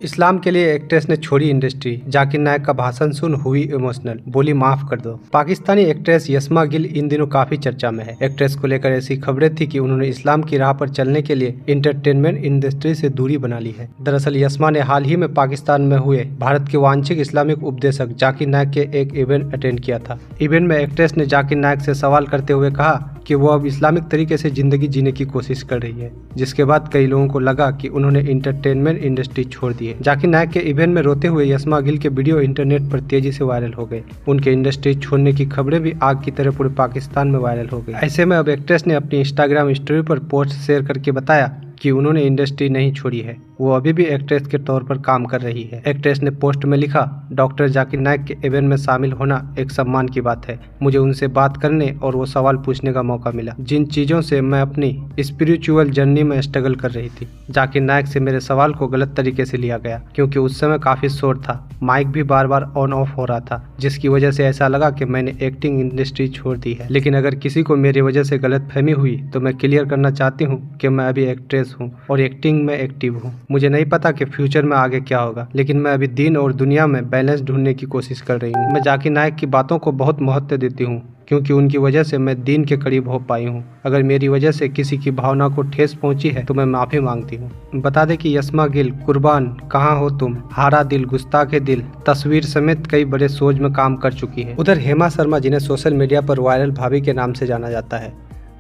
इस्लाम के लिए एक्ट्रेस ने छोड़ी इंडस्ट्री। जाकिर नायक का भाषण सुन हुई इमोशनल, बोली माफ कर दो। पाकिस्तानी एक्ट्रेस यस्मा गिल इन दिनों काफी चर्चा में है। एक्ट्रेस को लेकर ऐसी खबरें थी कि उन्होंने इस्लाम की राह पर चलने के लिए इंटरटेनमेंट इंडस्ट्री से दूरी बना ली है। दरअसल यस्मा ने हाल ही में पाकिस्तान में हुए भारत के वांछित इस्लामिक उपदेशक जाकिर नायक के एक इवेंट अटेंड किया था। इवेंट में एक्ट्रेस ने जाकिर नायक से सवाल करते हुए कहा कि वो अब इस्लामिक तरीके से जिंदगी जीने की कोशिश कर रही है, जिसके बाद कई लोगों को लगा कि उन्होंने इंटरटेनमेंट इंडस्ट्री छोड़ दी है। जाकिर नायक के इवेंट में रोते हुए यस्मा गिल के वीडियो इंटरनेट पर तेजी से वायरल हो गए। उनके इंडस्ट्री छोड़ने की खबरें भी आग की तरह पूरे पाकिस्तान में वायरल हो गई। ऐसे में अब एक्ट्रेस ने अपनी इंस्टाग्राम स्टोरी पर पोस्ट शेयर करके बताया कि उन्होंने इंडस्ट्री नहीं छोड़ी है, वो अभी भी एक्ट्रेस के तौर पर काम कर रही है। एक्ट्रेस ने पोस्ट में लिखा, डॉक्टर जाकिर नायक के इवेंट में शामिल होना एक सम्मान की बात है। मुझे उनसे बात करने और वो सवाल पूछने का मौका मिला जिन चीज़ों से मैं अपनी स्पिरिचुअल जर्नी में स्ट्रगल कर रही थी। जाकिर नायक से मेरे सवाल को गलत तरीके से लिया गया क्योंकि उस समय काफ़ी शोर था, माइक भी बार बार ऑन ऑफ हो रहा था, जिसकी वजह से ऐसा लगा कि मैंने एक्टिंग इंडस्ट्री छोड़ दी है। लेकिन अगर किसी को मेरी वजह से गलतफहमी हुई तो मैं क्लियर करना चाहती हूँ कि मैं अभी एक्ट्रेस हूँ और एक्टिंग में एक्टिव हूँ। मुझे नहीं पता कि फ्यूचर में आगे क्या होगा, लेकिन मैं अभी दीन और दुनिया में बैलेंस ढूंढने की कोशिश कर रही हूँ। मैं जाकिर नायक की बातों को बहुत महत्व देती हूँ क्योंकि उनकी वजह से मैं दीन के करीब हो पाई हूँ। अगर मेरी वजह से किसी की भावना को ठेस पहुंची है तो मैं माफ़ी मांगती हूँ। बता दें कि यस्मा गिल कुर्बान, कहाँ हो तुम, हारा दिल, गुस्ताखे दिल, तस्वीर समेत कई बड़े शोज में काम कर चुकी है। उधर हेमा शर्मा, जिन्हें सोशल मीडिया पर वायरल भाभी के नाम से जाना जाता है,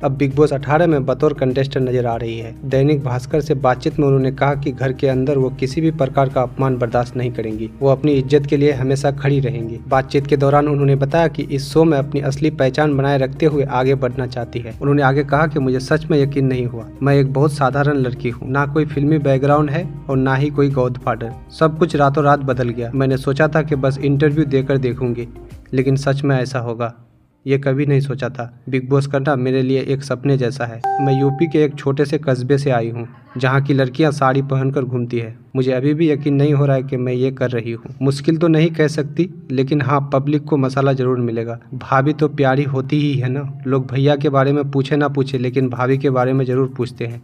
अब बिग बॉस 18 में बतौर कंटेस्टेंट नजर आ रही है। दैनिक भास्कर से बातचीत में उन्होंने कहा कि घर के अंदर वो किसी भी प्रकार का अपमान बर्दाश्त नहीं करेंगी, वो अपनी इज्जत के लिए हमेशा खड़ी रहेंगी। बातचीत के दौरान उन्होंने बताया कि इस शो में अपनी असली पहचान बनाए रखते हुए आगे बढ़ना चाहती है। उन्होंने आगे कहा कि मुझे सच में यकीन नहीं हुआ, मैं एक बहुत साधारण लड़की हूँ, ना कोई फिल्मी बैकग्राउंड है और ना ही कोई गॉडफादर। सब कुछ रातों रात बदल गया। मैंने सोचा था कि बस इंटरव्यू देकर देखूंगी, लेकिन सच में ऐसा होगा ये कभी नहीं सोचा था। बिग बॉस करना मेरे लिए एक सपने जैसा है। मैं यूपी के एक छोटे से कस्बे से आई हूँ जहाँ की लड़कियाँ साड़ी पहनकर घूमती है। मुझे अभी भी यकीन नहीं हो रहा है कि मैं ये कर रही हूँ। मुश्किल तो नहीं कह सकती, लेकिन हाँ, पब्लिक को मसाला जरूर मिलेगा। भाभी तो प्यारी होती ही है ना। लोग भैया के बारे में पूछे ना पूछे, लेकिन भाभी के बारे में जरूर पूछते हैं।